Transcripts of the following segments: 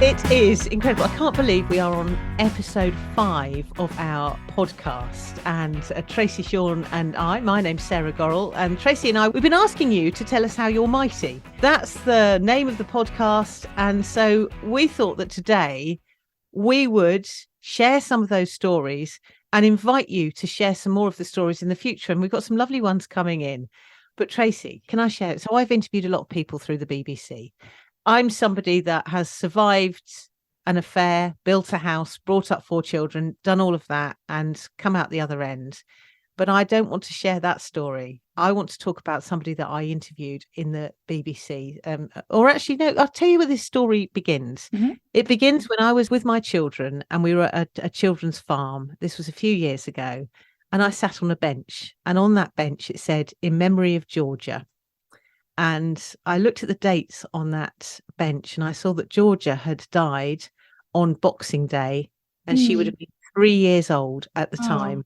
It is incredible. I can't believe we are on episode 5 of our podcast. And Tracy, Sean and my name's Sarah Gorrell, and Tracy and I, we've been asking you to tell us how you're mighty. That's the name of the podcast. And so we thought that today we would share some of those stories and invite you to share some more of the stories in the future. And we've got some lovely ones coming in. But Tracy, can I share it? So I've interviewed a lot of people through the BBC. I'm somebody that has survived an affair, built a house, brought up 4 children, done all of that and come out the other end. But I don't want to share that story. I want to talk about somebody that I interviewed in the BBC. Or actually, no, I'll tell you where this story begins. Mm-hmm. It begins when I was with my children and we were at a children's farm. This was a few years ago. And I sat on a bench. And on that bench, it said, "In memory of Georgia." And I looked at the dates on that bench and I saw that Georgia had died on Boxing Day and she would have been 3 years old at the time.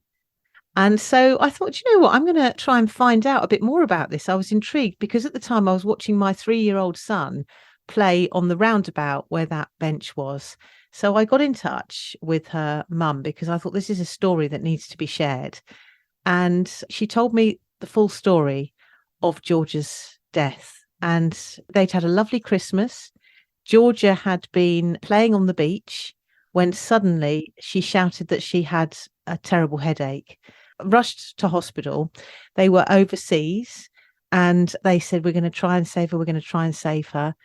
And so I thought, you know what, I'm going to try and find out a bit more about this. I was intrigued because at the time I was watching my 3-year-old son play on the roundabout where that bench was. So I got in touch with her mum because I thought this is a story that needs to be shared. And she told me the full story of Georgia's death. And they'd had a lovely Christmas. Georgia had been playing on the beach when suddenly she shouted that she had a terrible headache. Rushed to hospital. They were overseas and they said, "We're going to try and save her. We're going to try and save her."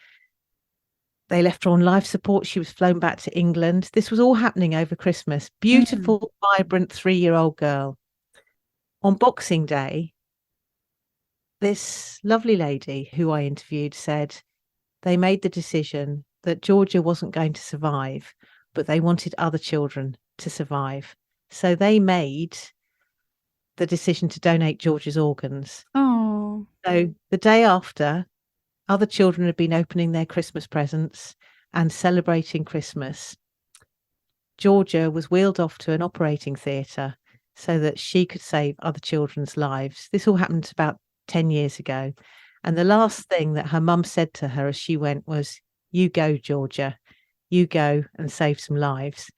They left her on life support. She was flown back to England. This was all happening over Christmas. Beautiful, vibrant 3-year-old girl. On Boxing Day, this lovely lady who I interviewed said they made the decision that Georgia wasn't going to survive, but they wanted other children to survive. So they made the decision to donate Georgia's organs. Oh. So the day after, other children had been opening their Christmas presents and celebrating Christmas. Georgia was wheeled off to an operating theatre so that she could save other children's lives. This all happened about 10 years ago. And the last thing that her mum said to her as she went was, "You go, Georgia, you go and save some lives."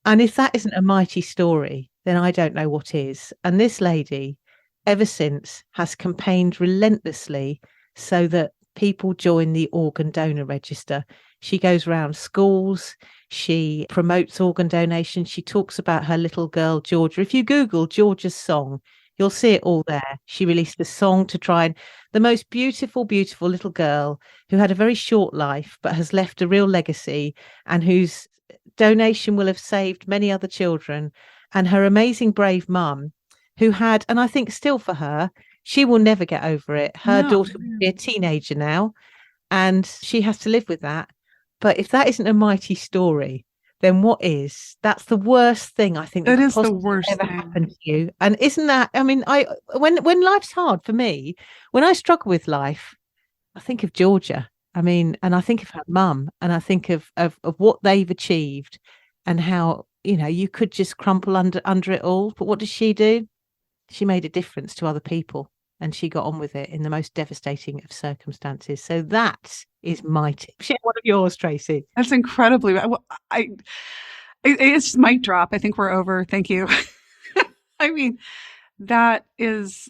And if that isn't a mighty story, then I don't know what is. And this lady, ever since, has campaigned relentlessly so that people join the organ donor register. She goes around schools. She promotes organ donation. She talks about her little girl, Georgia. If you Google Georgia's song, you'll see it all there. She released a song to try and the most beautiful, beautiful little girl who had a very short life, but has left a real legacy and whose donation will have saved many other children. And her amazing, brave mum who had, and I think still for her, she will never get over it. Her daughter will be a teenager now and she has to live with that. But if that isn't a mighty story, then what is? That's the worst thing I think that could is the possibly worst ever thing. happen to you. And isn't that? I mean, when life's hard for me, when I struggle with life, I think of Georgia. I mean, and I think of her mum, and I think of what they've achieved, and how you could just crumple under it all. But what does she do? She made a difference to other people. And she got on with it in the most devastating of circumstances. So that is mighty. Share one of yours, Tracy. That's incredibly. It's mic drop. I think we're over. Thank you. I mean, that is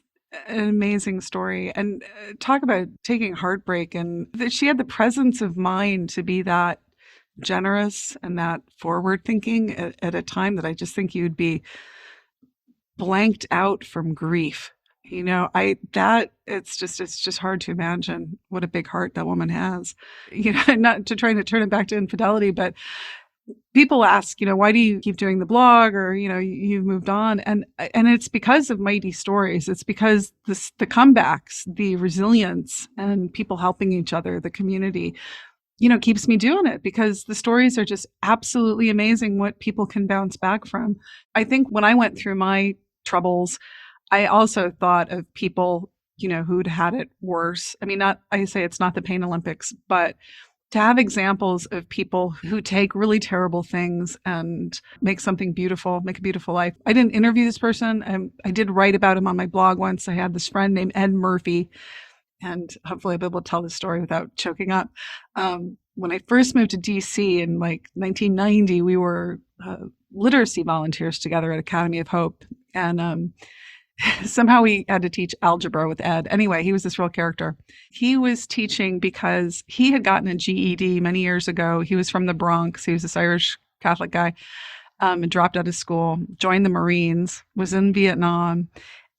an amazing story. And talk about taking heartbreak. And that she had the presence of mind to be that generous and that forward thinking at a time that I just think you'd be blanked out from grief. It's just hard to imagine what a big heart that woman has. Not to try to turn it back to infidelity, but people ask, why do you keep doing the blog, or you've moved on, and it's because of mighty stories. It's because the comebacks, the resilience, and people helping each other, the community, keeps me doing it, because the stories are just absolutely amazing what people can bounce back from. I think when I went through my troubles, I also thought of people, who'd had it worse. I mean, I say it's not the Pain Olympics, but to have examples of people who take really terrible things and make something beautiful, make a beautiful life. I didn't interview this person. I did write about him on my blog once. I had this friend named Ed Murphy, and hopefully I'll be able to tell this story without choking up. when I first moved to DC in like 1990, we were literacy volunteers together at Academy of Hope. And somehow we had to teach algebra with Ed. Anyway, he was this real character. He was teaching because he had gotten a GED many years ago. He was from the Bronx. He was this Irish Catholic guy, and dropped out of school, joined the Marines, was in Vietnam,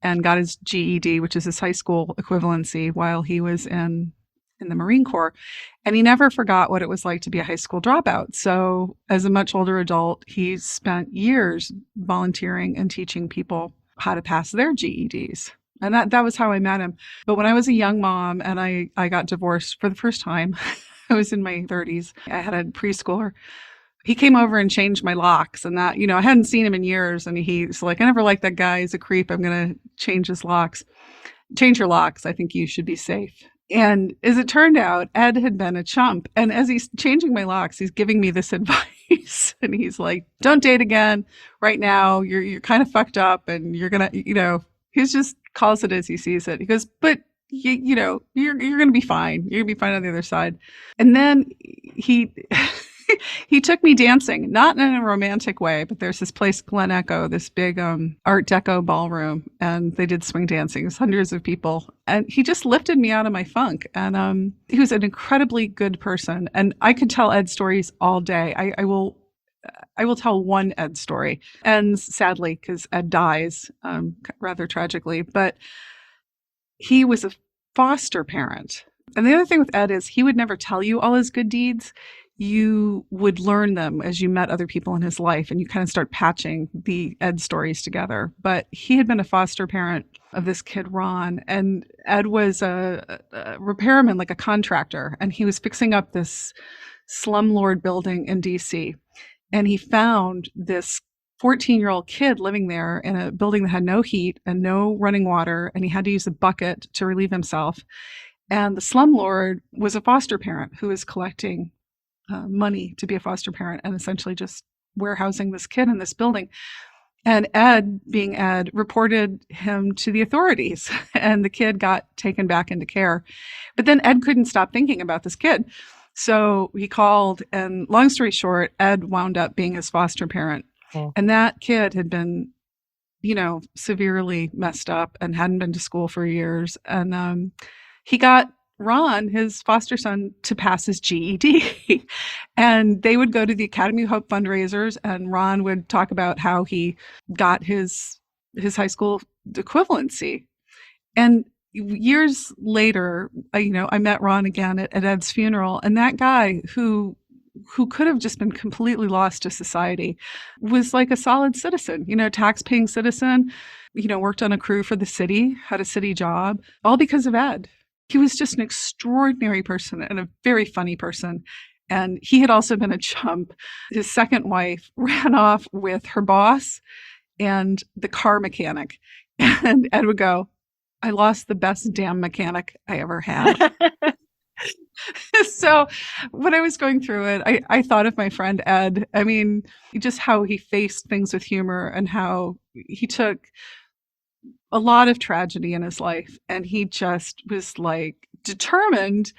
and got his GED, which is his high school equivalency, while he was in the Marine Corps. And he never forgot what it was like to be a high school dropout. So as a much older adult, he spent years volunteering and teaching people how to pass their GEDs. And that was how I met him. But when I was a young mom and I got divorced for the first time, I was in my 30s. I had a preschooler. He came over and changed my locks, and that, I hadn't seen him in years. And he's like, I never liked that guy. He's a creep. I'm going to change his locks. Change your locks. I think you should be safe. And as it turned out, Ed had been a chump. And as he's changing my locks, he's giving me this advice. And he's like, don't date again right now. You're kind of fucked up, and you're going to, he just calls it as he sees it. He goes, but you're going to be fine. You're going to be fine on the other side. And then he he took me dancing, not in a romantic way, but there's this place, Glen Echo, this big Art Deco ballroom, and they did swing dancing. It was hundreds of people. And he just lifted me out of my funk. And he was an incredibly good person. And I could tell Ed stories all day. I will tell one Ed story. And sadly, because Ed dies rather tragically, but he was a foster parent. And the other thing with Ed is he would never tell you all his good deeds. You would learn them as you met other people in his life, and you kind of start patching the Ed stories together. But he had been a foster parent of this kid, Ron, and Ed was a repairman, like a contractor, and he was fixing up this slumlord building in DC. And he found this 14-year-old kid living there in a building that had no heat and no running water, and he had to use a bucket to relieve himself. And the slumlord was a foster parent who was collecting money to be a foster parent and essentially just warehousing this kid in this building. And Ed, being Ed, reported him to the authorities, and the kid got taken back into care. But then Ed couldn't stop thinking about this kid. So he called, and long story short, Ed wound up being his foster parent. Oh. And that kid had been, severely messed up and hadn't been to school for years. And he got Ron, his foster son, to pass his GED. And they would go to the Academy of Hope fundraisers, and Ron would talk about how he got his high school equivalency. And years later, I met Ron again at Ed's funeral, and that guy who could have just been completely lost to society was like a solid citizen, tax-paying citizen, worked on a crew for the city, had a city job, all because of Ed. He was just an extraordinary person and a very funny person. And he had also been a chump. His second wife ran off with her boss and the car mechanic. And Ed would go, I lost the best damn mechanic I ever had. So when I was going through it, I thought of my friend Ed. I mean, just how he faced things with humor and how he took a lot of tragedy in his life, and he just was like determined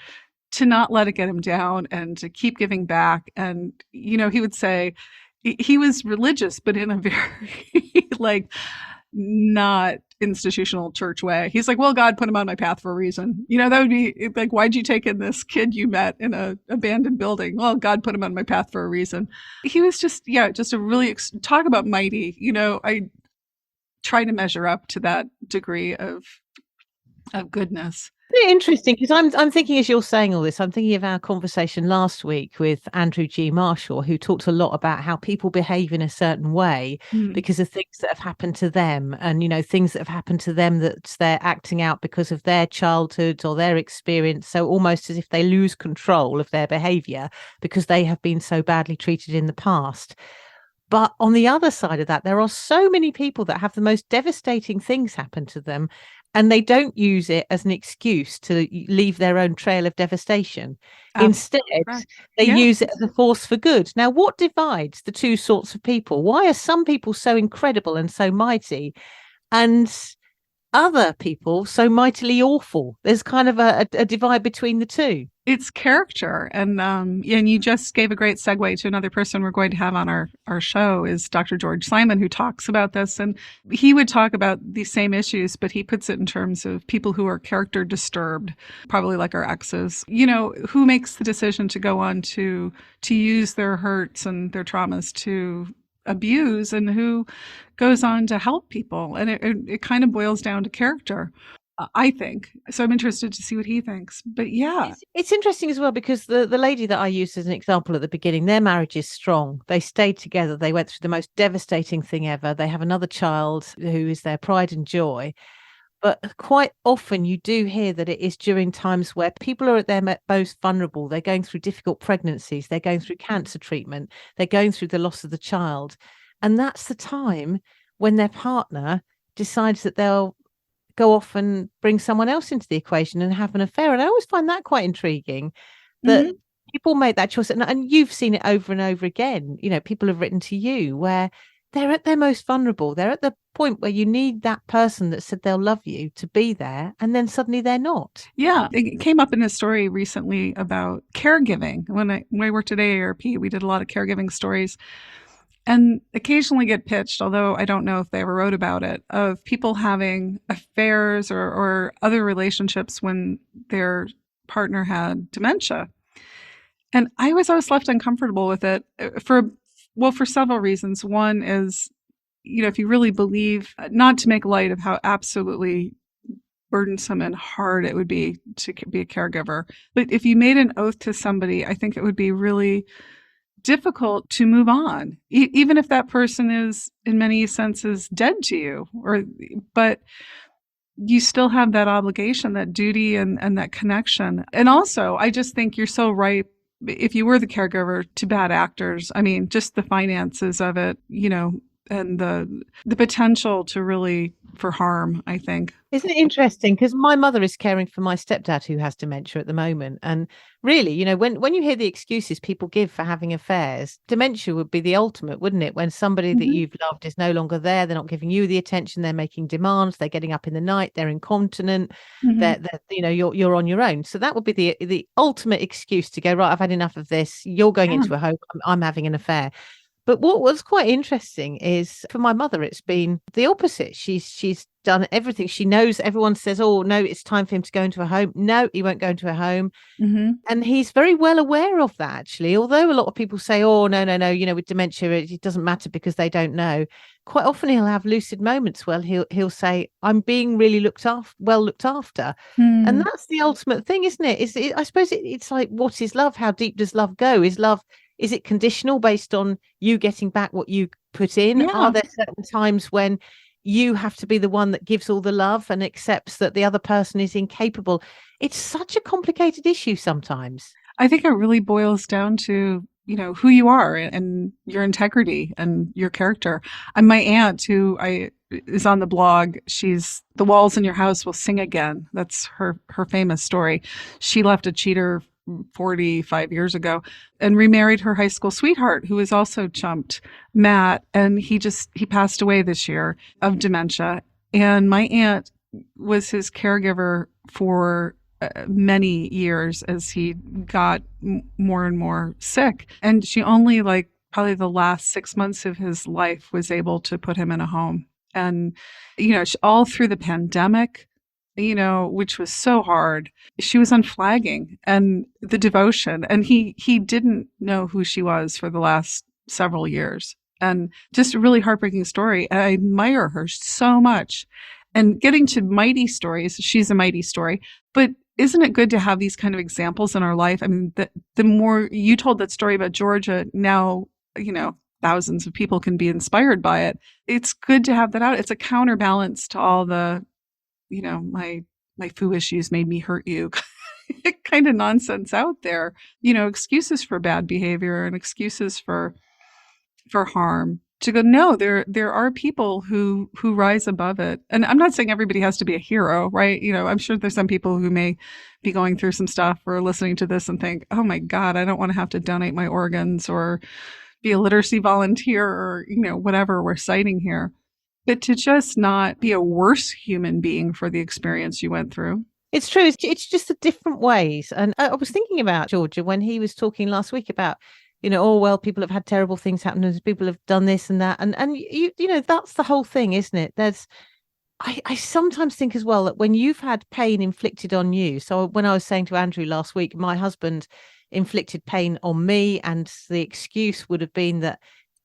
to not let it get him down and to keep giving back. And he would say he was religious, but in a very like not institutional church way. He's like, well, God put him on my path for a reason. That would be like, why'd you take in this kid you met in a abandoned building? Well, God put him on my path for a reason. He was just a really talk about mighty. I try to measure up to that degree of goodness. Interesting, because I'm thinking, as you're saying all this, I'm thinking of our conversation last week with Andrew G. Marshall, who talked a lot about how people behave in a certain way because of things that have happened to them, and things that have happened to them that they're acting out because of their childhood or their experience. So almost as if they lose control of their behavior because they have been so badly treated in the past. But on the other side of that, there are so many people that have the most devastating things happen to them, and they don't use it as an excuse to leave their own trail of devastation. Instead, they use it as a force for good. Now, what divides the two sorts of people? Why are some people so incredible and so mighty, and other people so mightily awful. There's kind of a divide between the two. It's character, and you just gave a great segue to another person we're going to have on our show is Dr. George Simon, who talks about this, and he would talk about these same issues, but he puts it in terms of people who are character disturbed, probably like our exes. Who makes the decision to go on to use their hurts and their traumas to abuse, and who goes on to help people, and it kind of boils down to character. I think. So I'm interested to see what he thinks. But yeah. It's interesting as well because the lady that I used as an example at the beginning, their marriage is strong. They stayed together. They went through the most devastating thing ever. They have another child who is their pride and joy. But quite often you do hear that it is during times where people are at their most vulnerable. They're going through difficult pregnancies. They're going through cancer treatment. They're going through the loss of the child. And that's the time when their partner decides that they'll go off and bring someone else into the equation and have an affair. And I always find that quite intriguing that people make that choice. And you've seen it over and over again. People have written to you where they're at their most vulnerable. They're at the point where you need that person that said they'll love you to be there. And then suddenly they're not. Yeah. It came up in a story recently about caregiving. When I worked at AARP, we did a lot of caregiving stories. And occasionally get pitched, although I don't know if they ever wrote about it, of people having affairs or other relationships when their partner had dementia. And I was always left uncomfortable with it for several reasons. One is, if you really believe, not to make light of how absolutely burdensome and hard it would be to be a caregiver, but if you made an oath to somebody, I think it would be really difficult to move on, even if that person is in many senses dead to you, but you still have that obligation, that duty, and that connection. And also, I just think you're so right. If you were the caregiver to bad actors, I mean, just the finances of it, and the potential to really for harm, I think. Isn't it interesting? Because my mother is caring for my stepdad who has dementia at the moment. And really, when you hear the excuses people give for having affairs, dementia would be the ultimate, wouldn't it? When somebody that you've loved is no longer there, they're not giving you the attention, they're making demands, they're getting up in the night, they're incontinent, they're you're on your own. So that would be the ultimate excuse to go, right, I've had enough of this. You're going into a home, I'm having an affair. But what was quite interesting is for my mother, it's been the opposite. She's done everything. She knows everyone says, oh, no, it's time for him to go into a home. No, he won't go into a home. And he's very well aware of that, actually. Although a lot of people say, oh, no, with dementia, it doesn't matter because they don't know. Quite often he'll have lucid moments where he'll say, I'm being really well looked after. And that's the ultimate thing, isn't it? I suppose it's like, what is love? How deep does love go? Is it conditional based on you getting back what you put in? Yeah. Are there certain times when you have to be the one that gives all the love and accepts that the other person is incapable? It's such a complicated issue sometimes. I think it really boils down to, who you are and your integrity and your character. And my aunt, who is on the blog, she's The Walls in Your House Will Sing Again. That's her famous story. She left a cheater 45 years ago and remarried her high school sweetheart, who was also chumped, Matt. And he passed away this year of dementia. And my aunt was his caregiver for many years as he got more and more sick. And she only probably the last 6 months of his life was able to put him in a home. And, all through the pandemic, which was so hard, she was unflagging, and the devotion. And he didn't know who she was for the last several years. And just a really heartbreaking story. I admire her so much. And getting to mighty stories, she's a mighty story. But isn't it good to have these kind of examples in our life? I mean, the more you told that story about Georgia, now, thousands of people can be inspired by it. It's good to have that out. It's a counterbalance to all the, my foo issues made me hurt you kind of nonsense out there. Excuses for bad behavior and excuses for harm. To go, no, there are people who rise above it. And I'm not saying everybody has to be a hero, right? I'm sure there's some people who may be going through some stuff or listening to this and think, oh my God, I don't want to have to donate my organs or be a literacy volunteer or, whatever we're citing here. But to just not be a worse human being for the experience you went through. It's true. It's just the different ways. And I was thinking about Georgia when he was talking last week about, oh, well, people have had terrible things happen and people have done this and that. And that's the whole thing, isn't it? I sometimes think as well that when you've had pain inflicted on you, so when I was saying to Andrew last week, my husband inflicted pain on me, and the excuse would have been that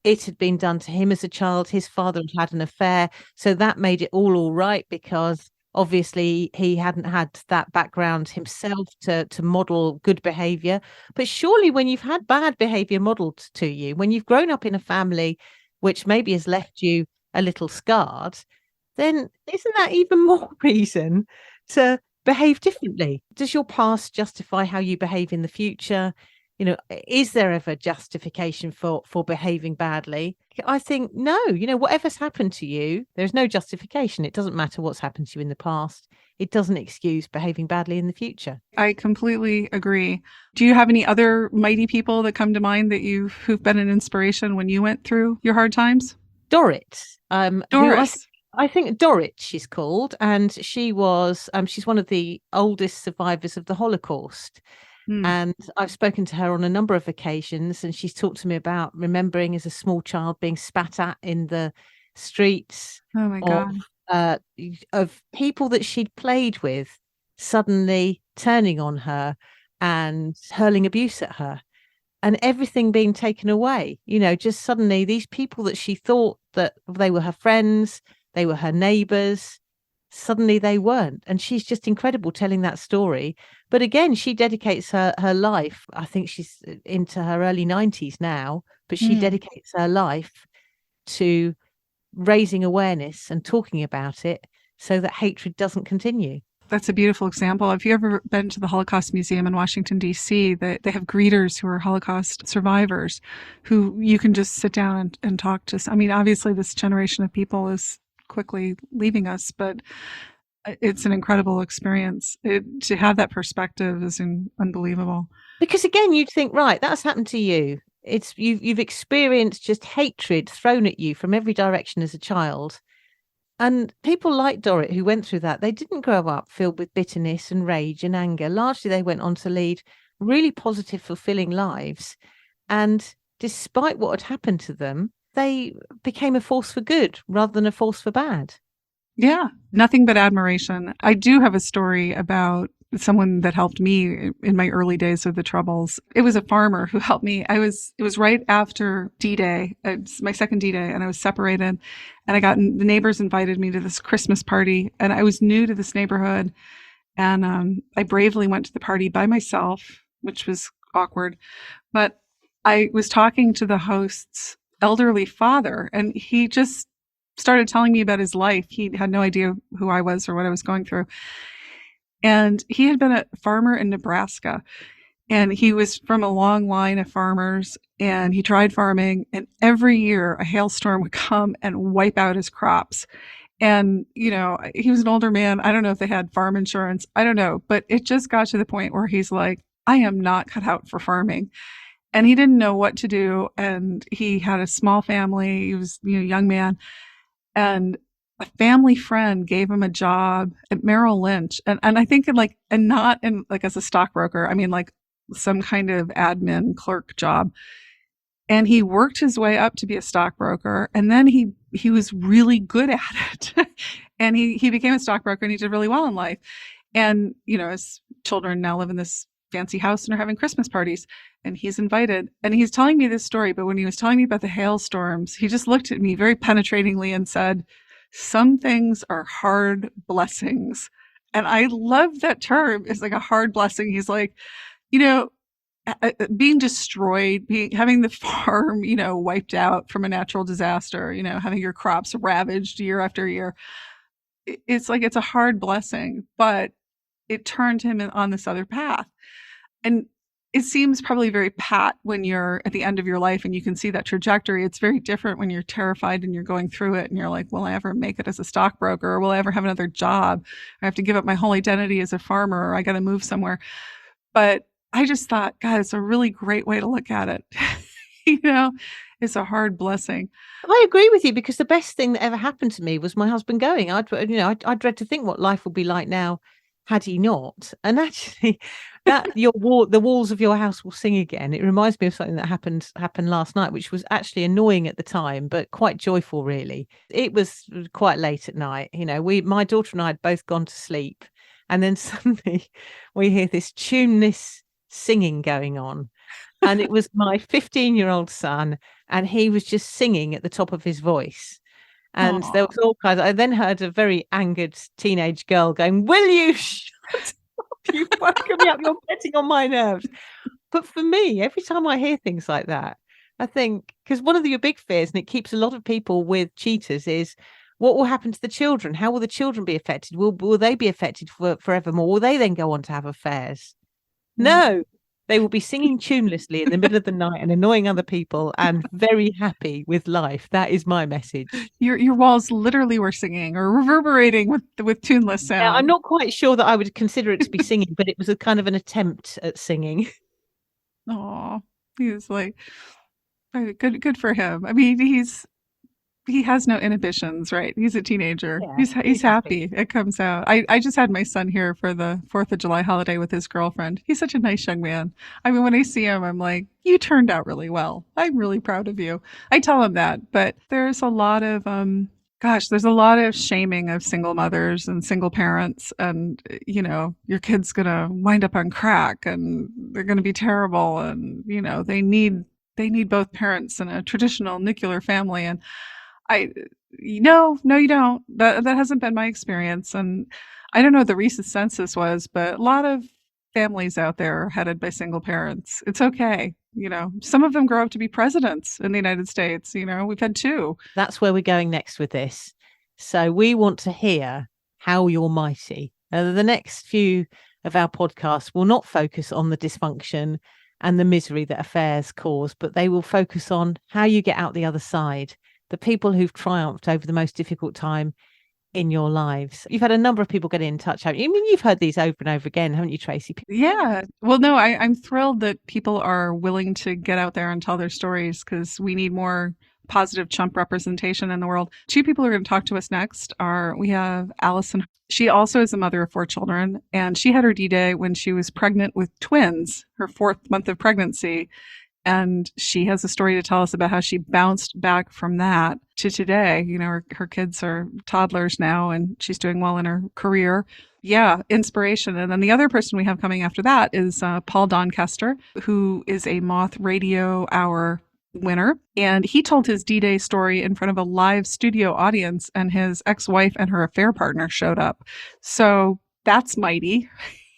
it had been done to him as a child. His father had had an affair. So that made it all right because obviously he hadn't had that background himself to model good behavior. But surely when you've had bad behavior modeled to you, when you've grown up in a family which maybe has left you a little scarred, then isn't that even more reason to behave differently? Does your past justify how you behave in the future? Is there ever justification for behaving badly? I think no. Whatever's happened to you, there's no justification. It doesn't matter what's happened to you in the past. It doesn't excuse behaving badly in the future. I completely agree. Do you have any other mighty people that come to mind who've been an inspiration when you went through your hard times? Dorrit, Doris. I think Dorrit she's called, and she's one of the oldest survivors of the Holocaust. And I've spoken to her on a number of occasions, and she's talked to me about remembering as a small child being spat at in the streets Oh my God. of people that she'd played with suddenly turning on her and hurling abuse at her, and everything being taken away. Just suddenly these people that she thought that they were her friends, they were her neighbors, suddenly they weren't. And she's just incredible telling that story. But again, she dedicates her life. I think she's into her early 90s now, but she dedicates her life to raising awareness and talking about it so that hatred doesn't continue. That's a beautiful example. Have you ever been to the Holocaust Museum in Washington, D.C.? They have greeters who are Holocaust survivors who you can just sit down and talk to. I mean, obviously, this generation of people is quickly leaving us, but it's an incredible experience. To have that perspective is unbelievable. Because again, you'd think, right, that's happened to you. You've experienced just hatred thrown at you from every direction as a child. And people like Dorrit who went through that, they didn't grow up filled with bitterness and rage and anger. Largely, they went on to lead really positive, fulfilling lives. And despite what had happened to them, they became a force for good rather than a force for bad. Yeah, nothing but admiration. I do have a story about someone that helped me in my early days of the Troubles. It was a farmer who helped me. It was right after D-Day. It's my second D-Day, and I was separated. And the neighbors invited me to this Christmas party, and I was new to this neighborhood. And I bravely went to the party by myself, which was awkward. But I was talking to the host's elderly father, and he just started telling me about his life. He had no idea who I was or what I was going through. And he had been a farmer in Nebraska, and he was from a long line of farmers, and he tried farming, and every year a hailstorm would come and wipe out his crops. And, he was an older man. I don't know if they had farm insurance. I don't know. But it just got to the point where he's like, I am not cut out for farming. And he didn't know what to do. And he had a small family. He was, a young man. And a family friend gave him a job at Merrill Lynch. And I think and not in as a stockbroker. I mean, some kind of admin clerk job. And he worked his way up to be a stockbroker. And then he was really good at it. And he became a stockbroker, and he did really well in life. And, his children now live in this fancy house and are having Christmas parties, and he's invited. And he's telling me this story, but when he was telling me about the hailstorms, he just looked at me very penetratingly and said, some things are hard blessings. And I love that term. It's like a hard blessing. He's like, being destroyed, having the farm, wiped out from a natural disaster, having your crops ravaged year after year. It's a hard blessing, but it turned him on this other path. And it seems probably very pat when you're at the end of your life and you can see that trajectory. It's very different when you're terrified and you're going through it and you're like, will I ever make it as a stockbroker? Or will I ever have another job? I have to give up my whole identity as a farmer, or I got to move somewhere. But I just thought, God, it's a really great way to look at it. is a hard blessing. I agree with you, because the best thing that ever happened to me was my husband going. I dread to think what life would be like now had he not. And actually, the walls of your house will sing again. It reminds me of something that happened last night, which was actually annoying at the time, but quite joyful, really. It was quite late at night. My daughter and I had both gone to sleep, and then suddenly we hear this tuneless singing going on. And it was my 15-year-old son, and he was just singing at the top of his voice. And there Aw. was all kinds. I then heard a very angered teenage girl going, "Will you shut up? You've woken me up. You're getting on my nerves." But for me, every time I hear things like that, I think, because one of your big fears, and it keeps a lot of people with cheaters, is what will happen to the children? How will the children be affected? Will they be affected forevermore? Will they then go on to have affairs? No, they will be singing tunelessly in the middle of the night and annoying other people and very happy with life. That is my message. Your walls literally were singing or reverberating with tuneless Now, I'm sound. not quite sure that I would consider it to be singing, but it was a kind of an attempt at singing. Oh, he's like good for him. I mean, he has no inhibitions, right? He's a teenager. Yeah, He's happy. It comes out. I just had my son here for the 4th of July holiday with his girlfriend. He's such a nice young man. I mean, when I see him, I'm like, you turned out really well. I'm really proud of you. I tell him that, but there's a lot of there's a lot of shaming of single mothers and single parents, and your kid's gonna wind up on crack and they're gonna be terrible, and they need both parents in a traditional nuclear family. And no, you don't. That hasn't been my experience. And I don't know what the recent census was, but a lot of families out there are headed by single parents. It's okay. Some of them grow up to be presidents in the United States. We've had 2. That's where we're going next with this. So we want to hear how you're mighty. The next few of our podcasts will not focus on the dysfunction and the misery that affairs cause, but they will focus on how you get out the other side, the people who've triumphed over the most difficult time in your lives. You've had a number of people get in touch, haven't you? I mean, you've heard these over and over again, haven't you, Tracy? Yeah. Well, no, I'm thrilled that people are willing to get out there and tell their stories, because we need more positive chump representation in the world. 2 people who are going to talk to us next we have Allison. She also is a mother of 4 children, and she had her D-Day when she was pregnant with twins, her 4th month of pregnancy. And she has a story to tell us about how she bounced back from that to today. Her kids are toddlers now, and she's doing well in her career. Yeah, inspiration. And then the other person we have coming after that is Paul Doncaster, who is a Moth Radio Hour winner. And he told his D-Day story in front of a live studio audience, and his ex-wife and her affair partner showed up. So that's mighty.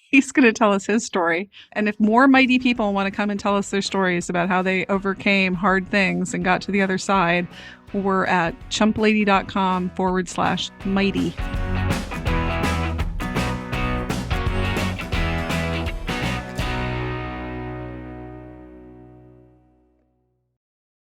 He's going to tell us his story. And if more mighty people want to come and tell us their stories about how they overcame hard things and got to the other side, we're at chumplady.com/mighty.